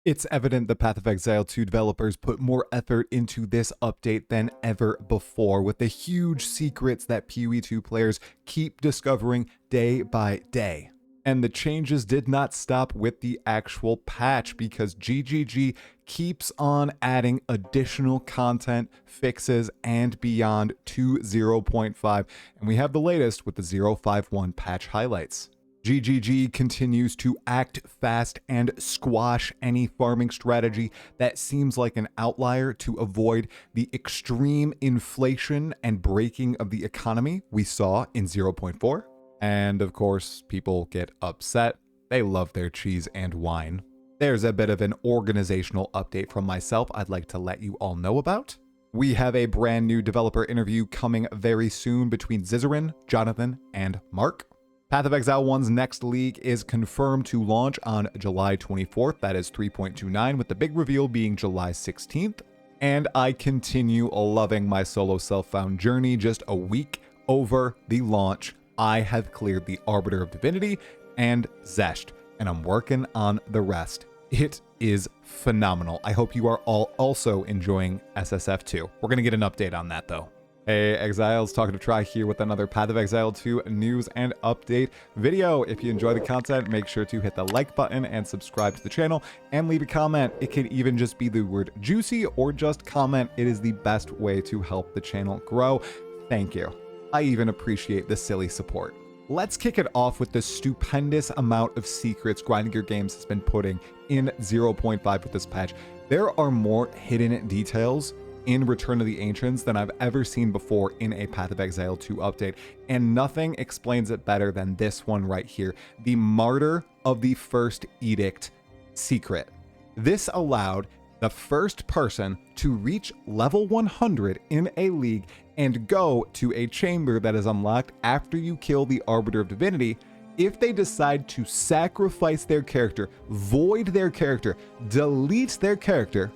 It's evident the Path of Exile 2 developers put more effort into this update than ever before, with the huge secrets that PoE2 players keep discovering day by day. And the changes did not stop with the actual patch, because GGG keeps on adding additional content, fixes, and beyond to 0.5, and we have the latest with the 0.51 patch highlights. GGG continues to act fast and squash any farming strategy that seems like an outlier to avoid the extreme inflation and breaking of the economy we saw in 0.4. And of course, people get upset. They love their cheese and wine. There's a bit of an organizational update from myself I'd like to let you all know about. We have a brand new developer interview coming very soon between Zizarin, Jonathan, and Mark. Path of Exile 1's next league is confirmed to launch on July 24th, that is 3.29, with the big reveal being July 16th. And I continue loving my solo self-found journey. Just a week over the launch, I have cleared the Arbiter of Divinity and Zesht, and I'm working on the rest. It is phenomenal. I hope you are all also enjoying SSF 2. We're going to get an update on that though. Hey Exiles, Talkative Try here with another Path of Exile 2 news and update video. If you enjoy the content, make sure to hit the like button and subscribe to the channel and leave a comment. It can even just be the word juicy or just comment. It is the best way to help the channel grow. Thank you. I even appreciate the silly support. Let's kick it off with the stupendous amount of secrets Grinding Gear Games has been putting in 0.5 with this patch. There are more hidden details in Return of the Ancients than I've ever seen before in a Path of Exile 2 update, and nothing explains it better than this one right here, the Martyr of the First Edict secret. This allowed the first person to reach level 100 in a league and go to a chamber that is unlocked after you kill the Arbiter of Divinity. If they decide to sacrifice their character, void their character, delete their character,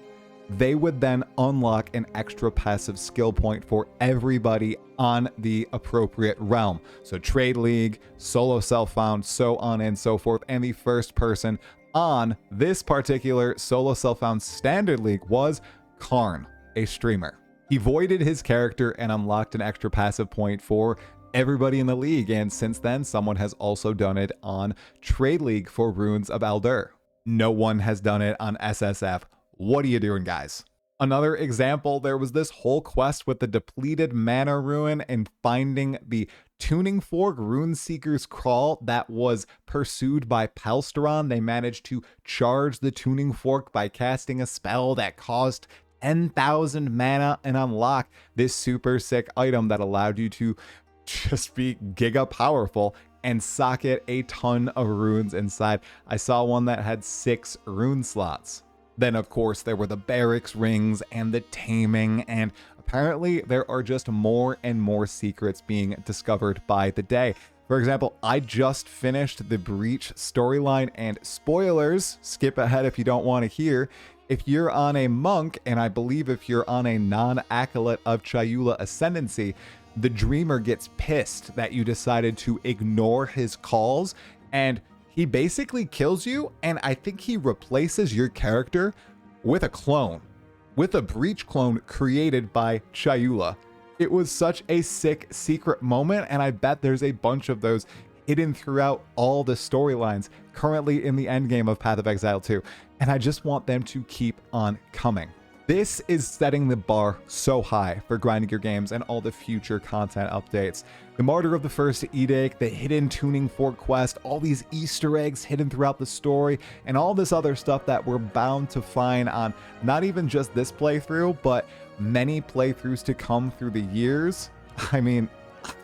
they would then unlock an extra passive skill point for everybody on the appropriate realm. So Trade League, Solo Self-Found, so on and so forth. And the first person on this particular Solo Self-Found Standard League was Karn, a streamer. He voided his character and unlocked an extra passive point for everybody in the league. And since then, someone has also done it on Trade League for Runes of Aldur. No one has done it on SSF. What are you doing, guys? Another example, there was this whole quest with the depleted mana rune and finding the Tuning Fork Rune Seeker's Crawl that was pursued by Palsteron. They managed to charge the Tuning Fork by casting a spell that cost 10,000 mana and unlock this super sick item that allowed you to just be giga powerful and socket a ton of runes inside. I saw one that had 6 rune slots. Then, of course, there were the barracks rings and the taming, and apparently there are just more and more secrets being discovered by the day. For example, I just finished the Breach storyline, and spoilers, skip ahead if you don't want to hear. If you're on a monk, and I believe if you're on a non-acolyte of Chayula Ascendancy, the Dreamer gets pissed that you decided to ignore his calls, and he basically kills you, and I think he replaces your character with a clone, with a Breach clone created by Chayula. It was such a sick secret moment, and I bet there's a bunch of those hidden throughout all the storylines currently in the endgame of Path of Exile 2, and I just want them to keep on coming. This is setting the bar so high for Grinding Gear Games and all the future content updates. The Martyr of the First Edict, the hidden Tuning Fork quest, all these Easter eggs hidden throughout the story, and all this other stuff that we're bound to find on not even just this playthrough, but many playthroughs to come through the years. I mean,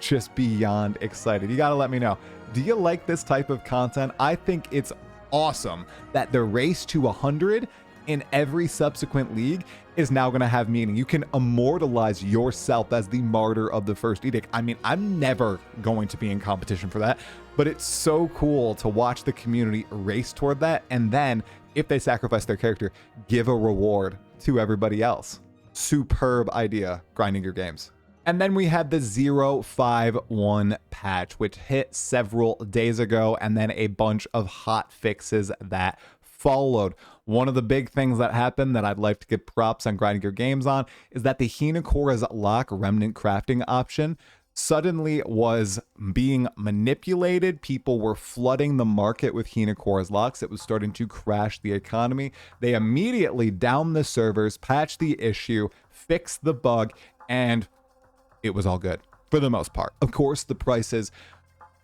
just beyond excited. You gotta let me know. Do you like this type of content? I think it's awesome that the race to 100 in every subsequent league is now going to have meaning. You can immortalize yourself as the Martyr of the First Edict. I mean, I'm never going to be in competition for that, but it's so cool to watch the community race toward that, and then if they sacrifice their character, give a reward to everybody else. Superb idea, Grinding Gear Games. And then we had the 0.51 patch, which hit several days ago, and then a bunch of hot fixes that followed. One of the big things that happened that I'd like to give props on Grinding Your Games on is that the Hinakora's Lock Remnant crafting option suddenly was being manipulated. People were flooding the market with Hinakora's locks. It was starting to crash the economy. They immediately downed the servers, patched the issue, fixed the bug, and it was all good for the most part. Of course, the prices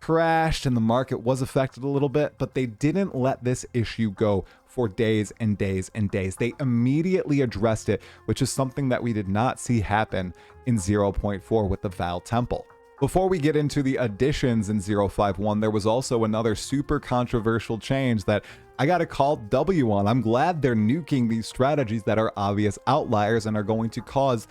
crashed and the market was affected a little bit, but they didn't let this issue go for days and days and days. They immediately addressed it, which is something that we did not see happen in 0.4 with the Val Temple. Before we get into the additions in 0.5.1, there was also another super controversial change that I gotta call W on. I'm glad they're nuking these strategies that are obvious outliers and are going to cause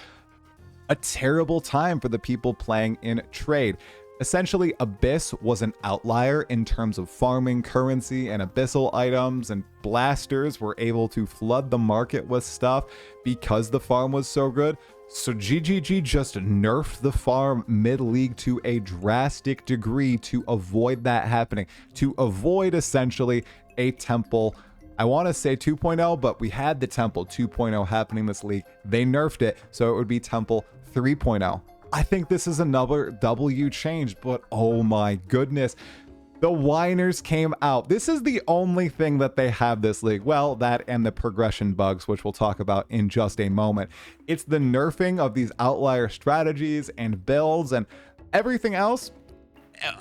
a terrible time for the people playing in trade. Essentially, Abyss was an outlier in terms of farming currency, and abyssal items and blasters were able to flood the market with stuff because the farm was so good. So GGG just nerfed the farm mid-league to a drastic degree to avoid that happening, to avoid essentially a temple, I want to say 2.0, but we had the temple 2.0 happening this league. They nerfed it, so it would be temple 3.0. I think this is another W change, but oh my goodness. The whiners came out. This is the only thing that they have this league. Well, that and the progression bugs, which we'll talk about in just a moment. It's the nerfing of these outlier strategies and builds and everything else.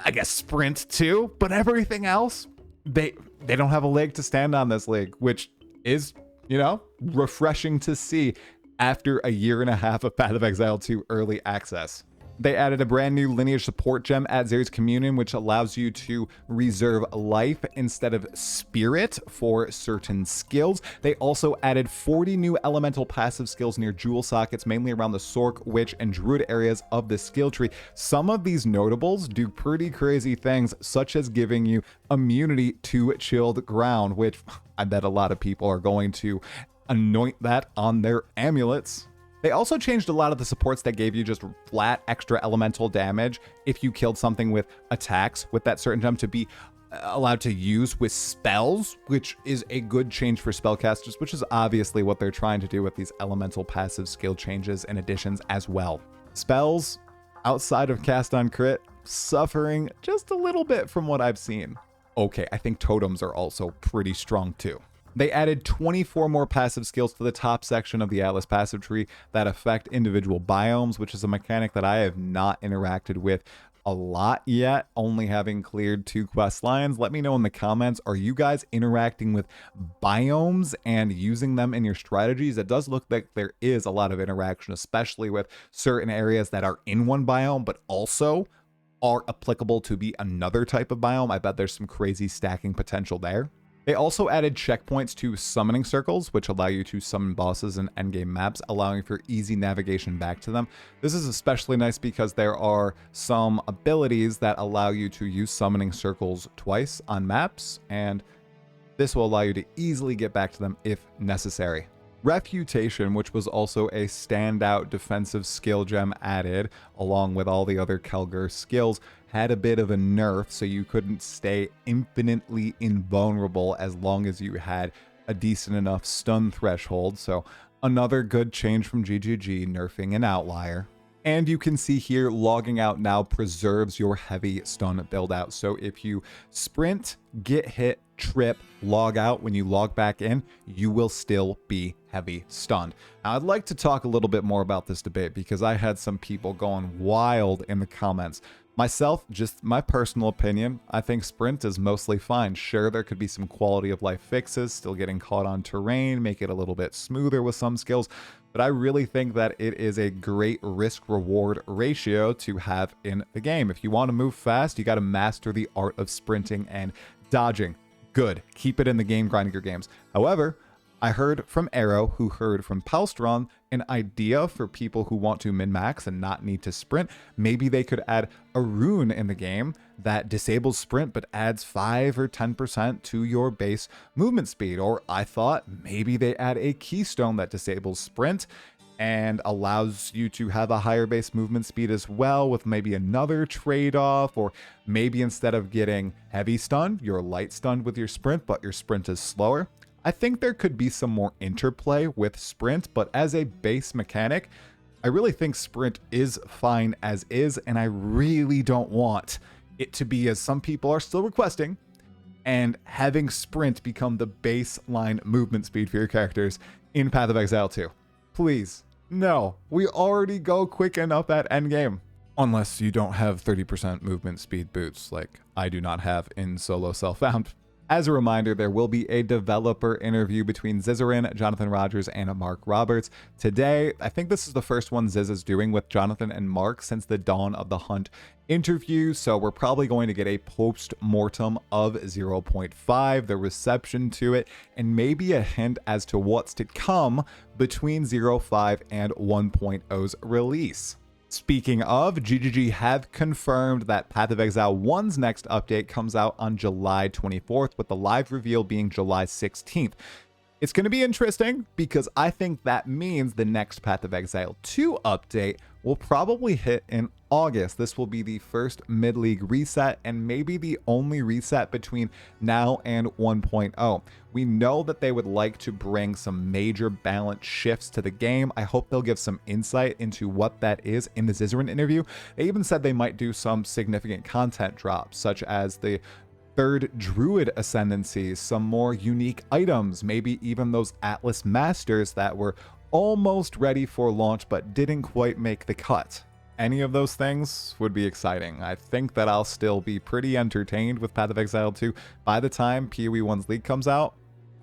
I guess sprint too, but everything else, they don't have a leg to stand on this league, which is, you know, refreshing to see after a year and a half of Path of Exile 2 early access. They added a brand new lineage support gem at Zeri's Communion, which allows you to reserve life instead of spirit for certain skills. They also added 40 new elemental passive skills near jewel sockets, mainly around the Sork, Witch, and Druid areas of the skill tree. Some of these notables do pretty crazy things, such as giving you immunity to chilled ground, which I bet a lot of people are going to anoint that on their amulets. They also changed a lot of the supports that gave you just flat extra elemental damage if you killed something with attacks with that certain gem to be allowed to use with spells, which is a good change for spellcasters, which is obviously what they're trying to do with these elemental passive skill changes and additions as well. Spells outside of cast on crit suffering just a little bit from what I've seen. Okay, I think totems are also pretty strong too. They added 24 more passive skills to the top section of the Atlas passive tree that affect individual biomes, which is a mechanic that I have not interacted with a lot yet, only having cleared 2 quest lines. Let me know in the comments, are you guys interacting with biomes and using them in your strategies? It does look like there is a lot of interaction, especially with certain areas that are in one biome, but also are applicable to be another type of biome. I bet there's some crazy stacking potential there. They also added checkpoints to summoning circles, which allow you to summon bosses in endgame maps, allowing for easy navigation back to them. This is especially nice because there are some abilities that allow you to use summoning circles twice on maps, and this will allow you to easily get back to them if necessary. Refutation, which was also a standout defensive skill gem added, along with all the other Kelger skills, had a bit of a nerf, so you couldn't stay infinitely invulnerable as long as you had a decent enough stun threshold. So another good change from GGG, nerfing an outlier. And you can see here, logging out now preserves your heavy stun build out. So if you sprint, get hit, trip, log out, when you log back in, you will still be heavy stunned. Now, I'd like to talk a little bit more about this debate because I had some people going wild in the comments. Myself, just my personal opinion, I think sprint is mostly fine. Sure, there could be some quality of life fixes, still getting caught on terrain, make it a little bit smoother with some skills, but I really think that it is a great risk-reward ratio to have in the game. If you want to move fast, you got to master the art of sprinting and dodging. Good. Keep it in the game, grinding your games. However, I heard from Arrow, who heard from Palstron, an idea for people who want to min-max and not need to sprint. Maybe they could add a rune in the game that disables sprint but adds 5 or 10% to your base movement speed. Or I thought maybe they add a keystone that disables sprint and allows you to have a higher base movement speed as well, with maybe another trade-off, or maybe instead of getting heavy stunned, you're light stunned with your sprint, but your sprint is slower. I think there could be some more interplay with sprint, but as a base mechanic, I really think sprint is fine as is, and I really don't want it to be, as some people are still requesting, and having sprint become the baseline movement speed for your characters in Path of Exile 2. Please, no. We already go quick enough at endgame. Unless you don't have 30% movement speed boots like I do not have in solo self-found. As a reminder, there will be a developer interview between Zizarin, Jonathan Rogers, and Mark Roberts today. I think this is the first one Ziz is doing with Jonathan and Mark since the Dawn of the Hunt interview, so we're probably going to get a post-mortem of 0.5, the reception to it, and maybe a hint as to what's to come between 0.5 and 1.0's release. Speaking of, GGG have confirmed that Path of Exile 1's next update comes out on July 24th, with the live reveal being July 16th. It's going to be interesting because I think that means the next Path of Exile 2 update will probably hit in August. This will be the first mid-league reset and maybe the only reset between now and 1.0. We know that they would like to bring some major balance shifts to the game. I hope they'll give some insight into what that is in the Zizarin interview. They even said they might do some significant content drops, such as the third Druid Ascendancy, some more unique items, maybe even those Atlas Masters that were almost ready for launch but didn't quite make the cut. Any of those things would be exciting. I think that I'll still be pretty entertained with Path of Exile 2 by the time PoE 1's League comes out.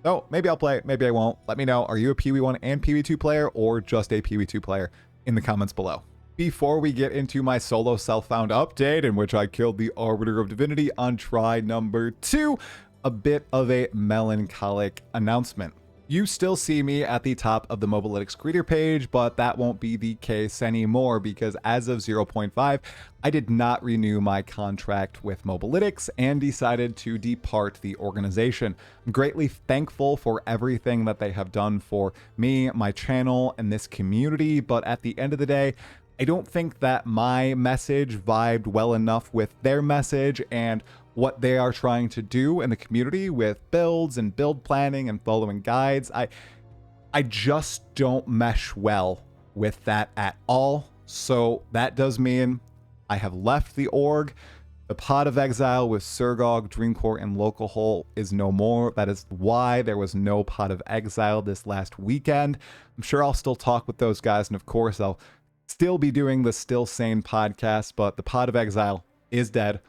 So maybe I'll play it, maybe I won't. Let me know, are you a PoE 1 and PoE 2 player or just a PoE 2 player in the comments below. Before we get into my solo self-found update, in which I killed the Arbiter of Divinity on try number 2, a bit of a melancholic announcement. You still see me at the top of the Mobalytics creator page, but that won't be the case anymore because as of 0.5, I did not renew my contract with Mobalytics and decided to depart the organization. I'm greatly thankful for everything that they have done for me, my channel, and this community, but at the end of the day, I don't think that my message vibed well enough with their message and what they are trying to do in the community with builds and build planning and following guides. I just don't mesh well with that at all. So that does mean I have left the org. The Path of Exile with Surgog, Dreamcore, and Localhole is no more. That is why there was no Path of Exile this last weekend. I'm sure I'll still talk with those guys, and of course I'll still be doing the Still Sane podcast, but the Path of Exile is dead.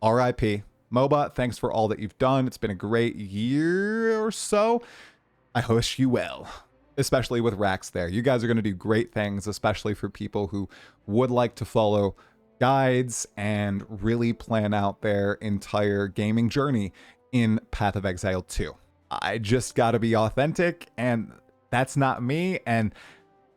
RIP. Moba, thanks for all that you've done. It's been a great year or so. I wish you well, especially with Rax there. You guys are going to do great things, especially for people who would like to follow guides and really plan out their entire gaming journey in Path of Exile 2. I just got to be authentic, and that's not me, and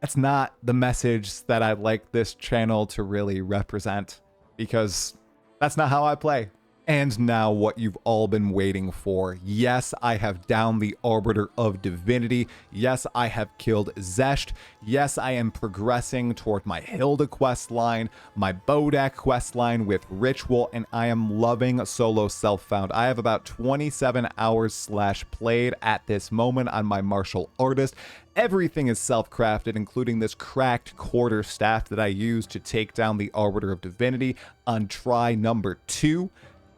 that's not the message that I'd like this channel to really represent, because that's not how I play. And now what you've all been waiting for. Yes, I have downed the Arbiter of Divinity. Yes, I have killed Zesht. Yes, I am progressing toward my Hilda quest line, my Bodak quest line with Ritual, and I am loving solo self-found. I have about 27 hours /played at this moment on my martial artist. Everything is self-crafted, including this cracked quarter staff that I used to take down the Arbiter of Divinity on try number 2.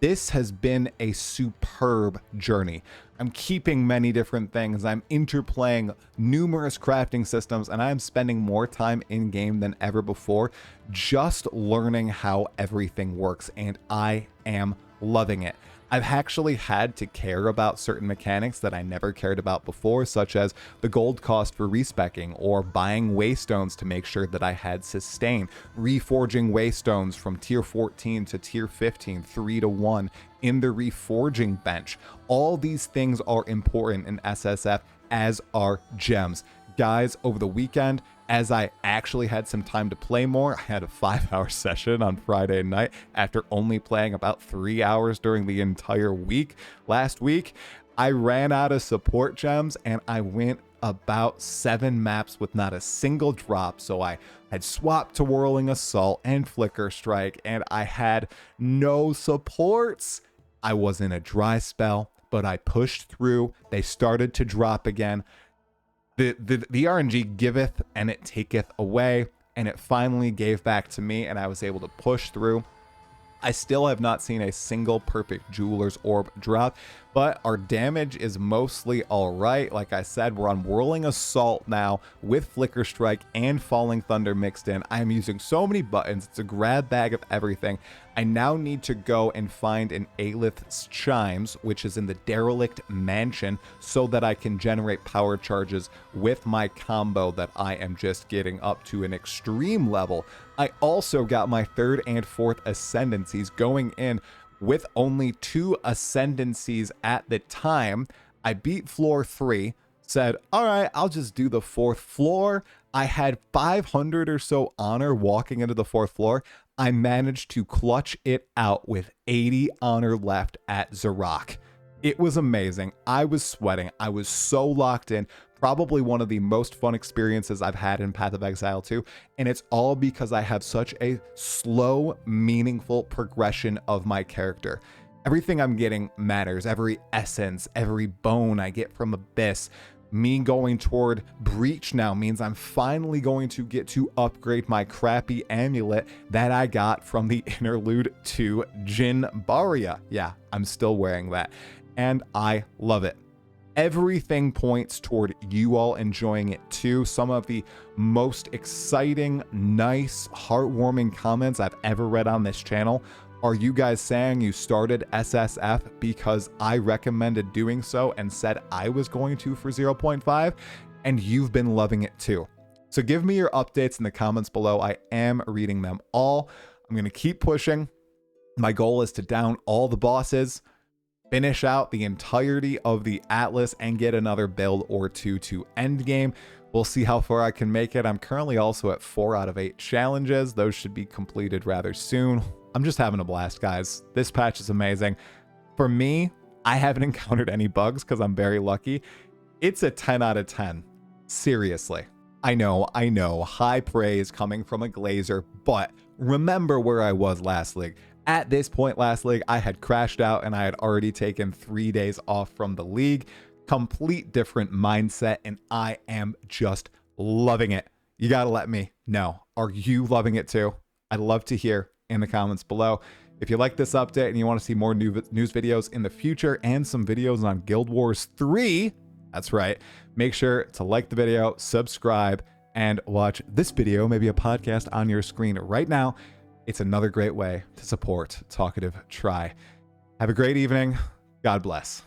This has been a superb journey. I'm keeping many different things. I'm interplaying numerous crafting systems, and I'm spending more time in-game than ever before just learning how everything works, and I am loving it. I've actually had to care about certain mechanics that I never cared about before, such as the gold cost for respecking or buying waystones to make sure that I had sustain, reforging waystones from tier 14 to tier 15, 3-to-1 in the reforging bench. All these things are important in SSF, as are gems. Guys, over the weekend, as I actually had some time to play more, I had a 5-hour session on Friday night after only playing about 3 hours during the entire week. Last week, I ran out of support gems and I went about 7 maps with not a single drop. So I had swapped to Whirling Assault and Flicker Strike, and I had no supports. I was in a dry spell, but I pushed through. They started to drop again. The RNG giveth and it taketh away, and it finally gave back to me, and I was able to push through. I still have not seen a single perfect Jeweler's Orb drop, but our damage is mostly all right. Like I said, we're on Whirling Assault now with Flicker Strike and Falling Thunder mixed in. I'm using so many buttons. It's a grab bag of everything. I now need to go and find an Aelith's Chimes, which is in the Derelict Mansion, so that I can generate power charges with my combo that I am just getting up to an extreme level. I also got my 3rd and 4th Ascendancies going in with only 2 Ascendancies at the time. I beat floor 3, said, all right, I'll just do the 4th floor. I had 500 or so honor walking into the 4th floor. I managed to clutch it out with 80 honor left at Zarok. It was amazing. I was sweating. I was so locked in. Probably one of the most fun experiences I've had in Path of Exile 2, and it's all because I have such a slow, meaningful progression of my character. Everything I'm getting matters. Every essence, every bone I get from Abyss. Me going toward Breach now means I'm finally going to get to upgrade my crappy amulet that I got from the interlude to Jin Baria. Yeah, I'm still wearing that, and I love it. Everything points toward you all enjoying it too. Some of the most exciting, nice, heartwarming comments I've ever read on this channel are you guys saying you started SSF because I recommended doing so and said I was going to for 0.5, and you've been loving it too. So give me your updates in the comments below. I am reading them all. I'm going to keep pushing. My goal is to down all the bosses, finish out the entirety of the Atlas, and get another build or 2 to endgame. We'll see how far I can make it. I'm currently also at 4 out of 8 challenges. Those should be completed rather soon. I'm just having a blast, guys. This patch is amazing. For me, I haven't encountered any bugs because I'm very lucky. It's a 10 out of 10. Seriously. I know, high praise coming from a Glazer, but remember where I was last league. At this point last league, I had crashed out and I had already taken 3 days off from the league. Complete different mindset, and I am just loving it. You gotta let me know. Are you loving it too? I'd love to hear in the comments below. If you like this update and you want to see more news videos in the future and some videos on Guild Wars 3, that's right, make sure to like the video, subscribe, and watch this video, maybe a podcast on your screen right now. It's another great way to support Talkative Try. Have a great evening. God bless.